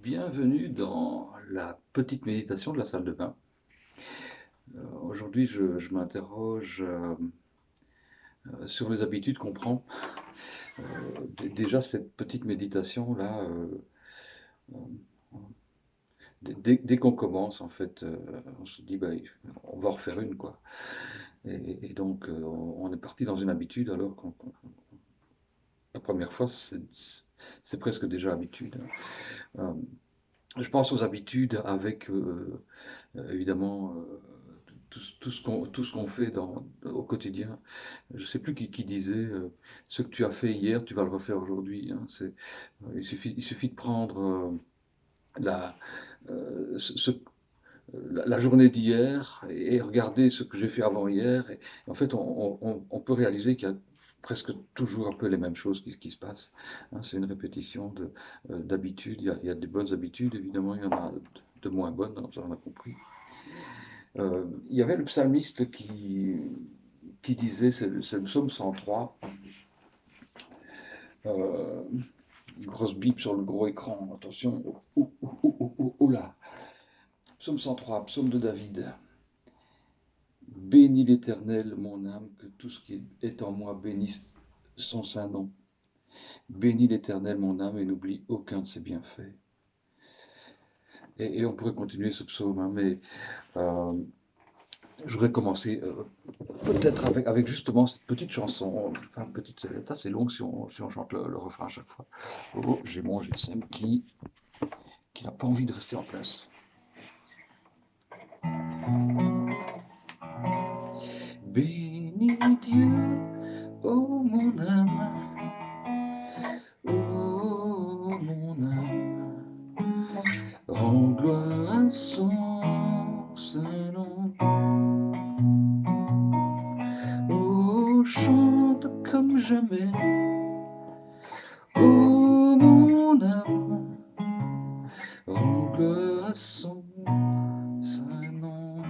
Bienvenue dans la petite méditation de la salle de bain. Aujourd'hui, je m'interroge sur les habitudes qu'on prend. Déjà, cette petite méditation-là, dès qu'on commence, en fait, on se dit, bah, on va en refaire une, quoi. Et donc, on est parti dans une habitude, alors la première fois, c'est presque déjà habitude. Euh, je pense aux habitudes avec évidemment, tout ce qu'on fait au quotidien. Je ne sais plus qui disait, ce que tu as fait hier, tu vas le refaire aujourd'hui, hein. Il suffit de prendre la, la journée d'hier et regarder ce que j'ai fait avant hier. Et en fait, on peut réaliser qu'il y a presque toujours un peu les mêmes choses qui se passent, hein. C'est une répétition d'habitudes. Il y a des bonnes habitudes, évidemment, il y en a de moins bonnes, hein, ça on a compris. Il y avait le psalmiste qui disait, c'est le psaume 103, euh, grosse Bible sur le gros écran, attention, oh là, psaume 103, psaume de David. Bénis l'Éternel, mon âme, que tout ce qui est en moi bénisse son saint nom. Bénis l'Éternel, mon âme, et n'oublie aucun de ses bienfaits. Et on pourrait continuer ce psaume, hein, mais euh, je voudrais commencer peut-être avec justement cette petite chanson. Enfin, petite, c'est assez long si on chante le refrain à chaque fois. Oh, j'ai mon GSM qui n'a pas envie de rester en place. Bénis Dieu, oh mon âme, oh mon âme, rends gloire à son saint nom. Oh, chante comme jamais, oh mon âme, rends gloire à son saint nom.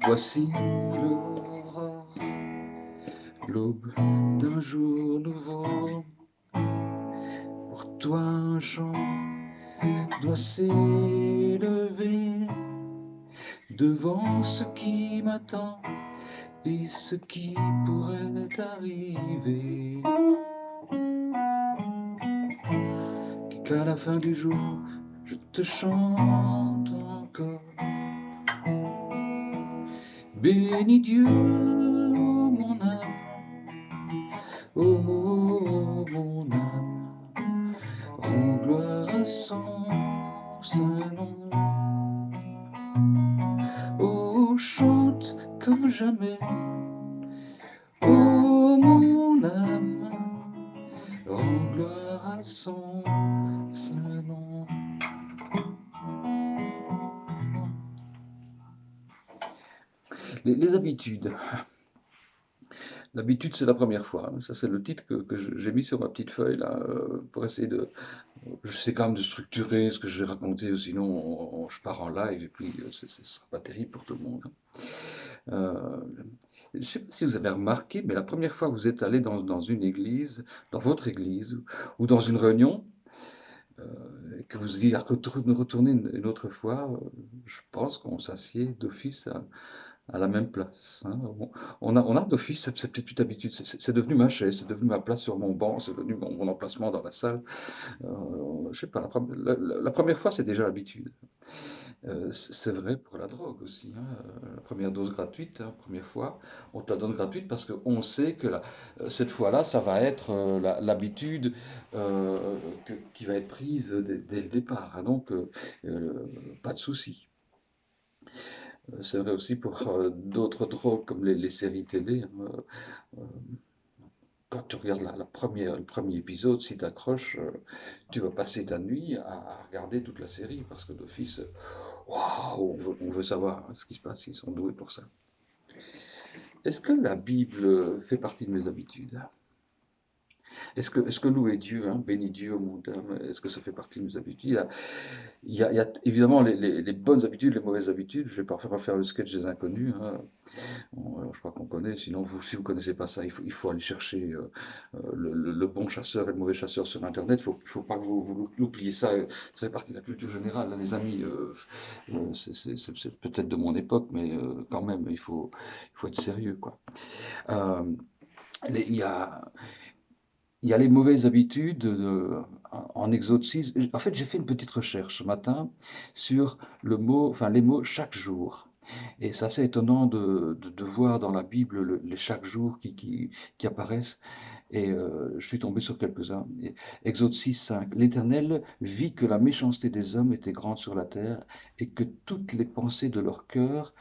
Voici l'aurore, l'aube d'un jour nouveau. Pour toi un chant doit s'élever devant ce qui m'attend et ce qui pourrait arriver. Qu'à la fin du jour, je te chante encore. Bénis Dieu, oh mon âme, oh mon âme, rends gloire à son saint nom. Oh, chante comme jamais, oh mon âme, rends gloire à son saint nom. Les habitudes. L'habitude, c'est la première fois, hein. Ça, c'est le titre que j'ai mis sur ma petite feuille là, pour essayer de. J'essaie quand même de structurer ce que je vais raconter, sinon je pars en live et puis ce ne sera pas terrible pour tout le monde, hein. Je ne sais pas si vous avez remarqué, mais la première fois que vous êtes allé dans une église, dans votre église, ou dans une réunion, et que vous y retournez une autre fois, je pense qu'on s'assied d'office à la même place, hein. On a d'office cette petite habitude, c'est devenu ma chaise, c'est devenu ma place sur mon banc, c'est devenu mon emplacement dans la salle. Je sais pas, la première fois, c'est déjà l'habitude. C'est vrai pour la drogue aussi, hein. La première dose gratuite, hein, première fois, on te la donne gratuite parce qu'on sait que cette fois-là, ça va être l'habitude qui va être prise dès le départ, hein. Donc, pas de souci. C'est vrai aussi pour d'autres drogues comme les séries télé, hein. Euh, Quand tu regardes le premier épisode, si tu accroches, tu vas passer ta nuit à regarder toute la série parce que d'office, waouh, on veut savoir, hein, ce qui se passe, ils sont doués pour ça. Est-ce que la Bible fait partie de mes habitudes? est-ce que louer Dieu, hein, béni Dieu, mon âme, est-ce que ça fait partie de nos habitudes? Il y a évidemment les bonnes habitudes, les mauvaises habitudes. Je vais pas refaire le sketch des inconnus, hein. Je crois qu'on connaît. Sinon, si vous connaissez pas ça, il faut aller chercher le bon chasseur et le mauvais chasseur sur Internet. Faut pas que vous l'oubliez ça. Ça fait partie de la culture générale, là, les amis. C'est peut-être de mon époque, mais quand même, il faut être sérieux, quoi. Euh, il y a, il y a les mauvaises habitudes en Exode 6. En fait, j'ai fait une petite recherche ce matin sur les mots chaque jour. Et c'est assez étonnant de voir dans la Bible les chaque jour qui apparaissent. Et je suis tombé sur quelques-uns. Exode 6, 5. L'Éternel vit que la méchanceté des hommes était grande sur la terre et que toutes les pensées de leur cœur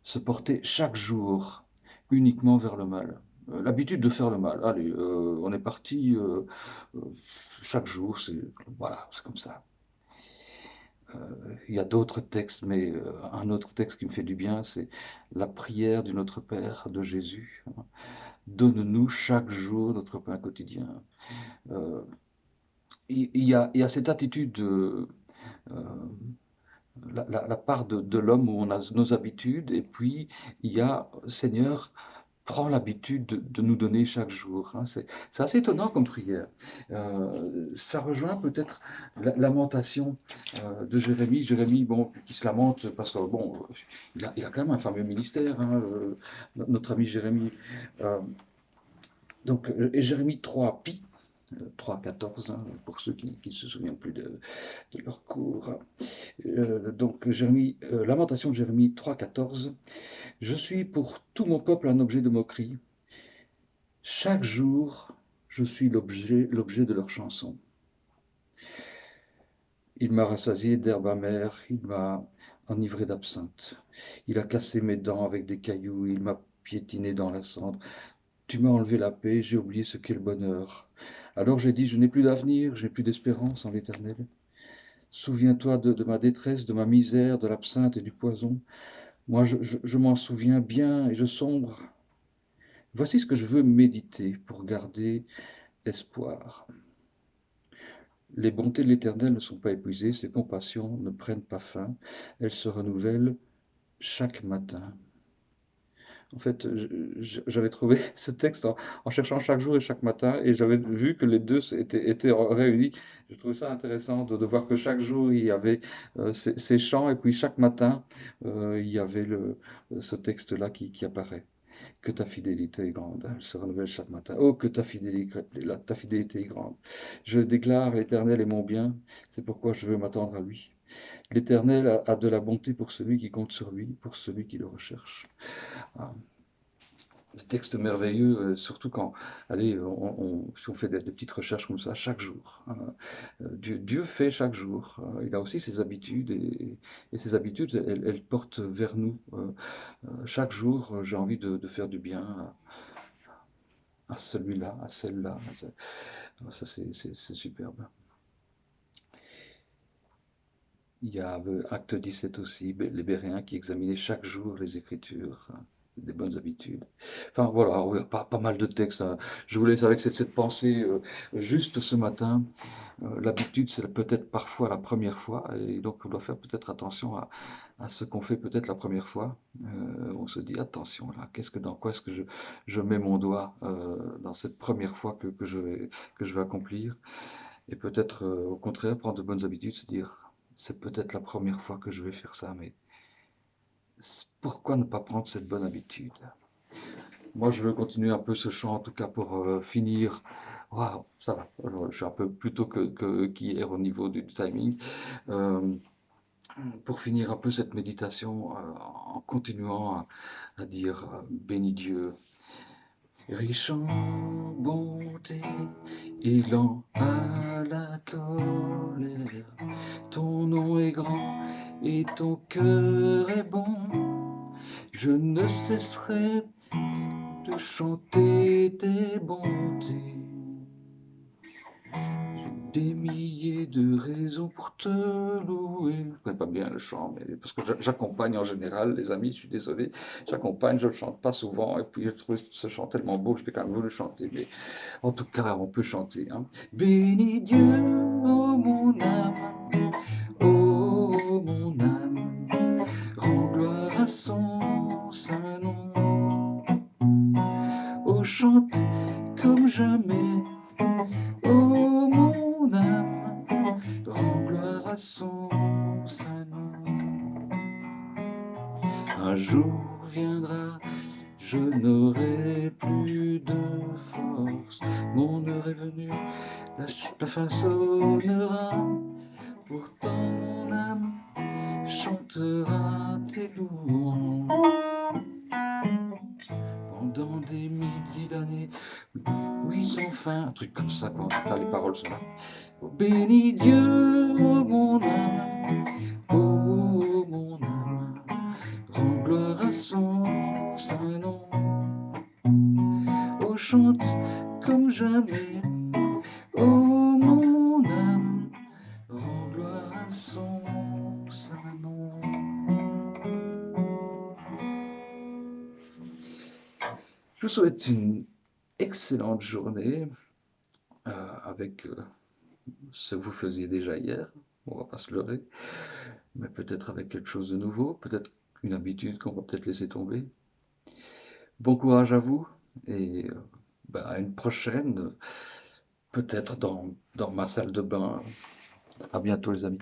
se portaient chaque jour uniquement vers le mal. L'habitude de faire le mal. Allez, on est parti euh, chaque jour, voilà, c'est comme ça. Il y a d'autres textes, mais un autre texte qui me fait du bien, c'est la prière du Notre Père de Jésus. Donne-nous chaque jour notre pain quotidien. Euh, il y a cette attitude euh, la part de l'homme où on a nos habitudes, et puis il y a Seigneur, prends l'habitude de nous donner chaque jour, hein. C'est assez étonnant comme prière. Ça rejoint peut-être la lamentation de Jérémie. Jérémie, bon, qui se lamente parce que bon, il a quand même un fameux ministère, hein, notre ami Jérémie. Euh, et Jérémie 3, Pi, 3,14, hein, pour ceux qui ne se souviennent plus de leur cours. Lamentation de Jérémie 3,14. Je suis pour tout mon peuple un objet de moquerie. Chaque jour, je suis l'objet de leur chanson. Il m'a rassasié d'herbe amère, il m'a enivré d'absinthe. Il a cassé mes dents avec des cailloux, il m'a piétiné dans la cendre. Tu m'as enlevé la paix, j'ai oublié ce qu'est le bonheur. Alors j'ai dit, je n'ai plus d'avenir, je n'ai plus d'espérance en l'Éternel. Souviens-toi de ma détresse, de ma misère, de l'absinthe et du poison. Moi, je m'en souviens bien et je sombre. Voici ce que je veux méditer pour garder espoir. Les bontés de l'Éternel ne sont pas épuisées, ses compassions ne prennent pas fin, elles se renouvellent chaque matin. En fait, j'avais trouvé ce texte en cherchant chaque jour et chaque matin, et j'avais vu que les deux étaient réunis. Je trouvais ça intéressant de voir que chaque jour il y avait ces chants, et puis chaque matin il y avait ce texte-là qui apparaît. Que ta fidélité est grande, elle se renouvelle chaque matin. Oh, que ta fidélité est grande. Je déclare, l'Éternel est mon bien, c'est pourquoi je veux m'attendre à lui. L'Éternel a de la bonté pour celui qui compte sur lui, pour celui qui le recherche. Ah, des textes merveilleux, surtout quand, allez, si on fait des petites recherches comme ça chaque jour, hein. Dieu fait chaque jour. Il a aussi ses habitudes, et ces habitudes, elles portent vers nous. Chaque jour, j'ai envie de faire du bien à celui-là, à celle-là. Ça, c'est superbe. Il y a Acte 17 aussi, les Béréens qui examinaient chaque jour les Écritures, hein, des bonnes habitudes. Enfin voilà, oui, pas mal de textes, hein. Je vous laisse avec cette pensée juste ce matin. L'habitude, c'est peut-être parfois la première fois, et donc on doit faire peut-être attention à ce qu'on fait peut-être la première fois. On se dit attention là, dans quoi est-ce que je mets mon doigt dans cette première fois que je vais accomplir. Et peut-être au contraire, prendre de bonnes habitudes, se dire c'est peut-être la première fois que je vais faire ça, mais pourquoi ne pas prendre cette bonne habitude? Moi, je veux continuer un peu ce chant, en tout cas pour finir. Waouh, ça va. Je suis un peu plus tôt qu'hier au niveau du timing. Euh, pour finir un peu cette méditation en continuant à dire béni Dieu, riche en bonté et lent à la colère. Ton nom est grand et ton cœur est bon. Je ne cesserai de chanter tes bontés. des milliers de raisons pour te louer. Je connais pas bien le chant, mais parce que j'accompagne en général, les amis, je suis désolé, j'accompagne, je ne chante pas souvent, et puis je trouve ce chant tellement beau que je vais quand même le chanter, mais en tout cas, on peut chanter, hein. Bénis Dieu, ô mon âme, ô mon âme, rends gloire à son saint nom. Oh, chante comme jamais, ô mon âme, rends gloire à son saint nom. Un jour viendra, je n'aurai plus de force, mon heure est venue, la fin sonnera, pourtant mon âme chantera tes louanges. Pendant des milliers d'années, oui, sans fin, un truc comme ça, quoi. Là, les paroles sont là. Oh, bénis Dieu, ô mon âme, ô mon âme, rends gloire à son saint nom. Oh, chante comme jamais, ô mon âme, rends gloire à son saint nom. Je vous souhaite une excellente journée avec ce que vous faisiez déjà hier. On va pas se leurrer, mais peut-être avec quelque chose de nouveau, peut-être une habitude qu'on va peut-être laisser tomber. Bon courage à vous et à une prochaine, peut-être dans ma salle de bain. À bientôt les amis.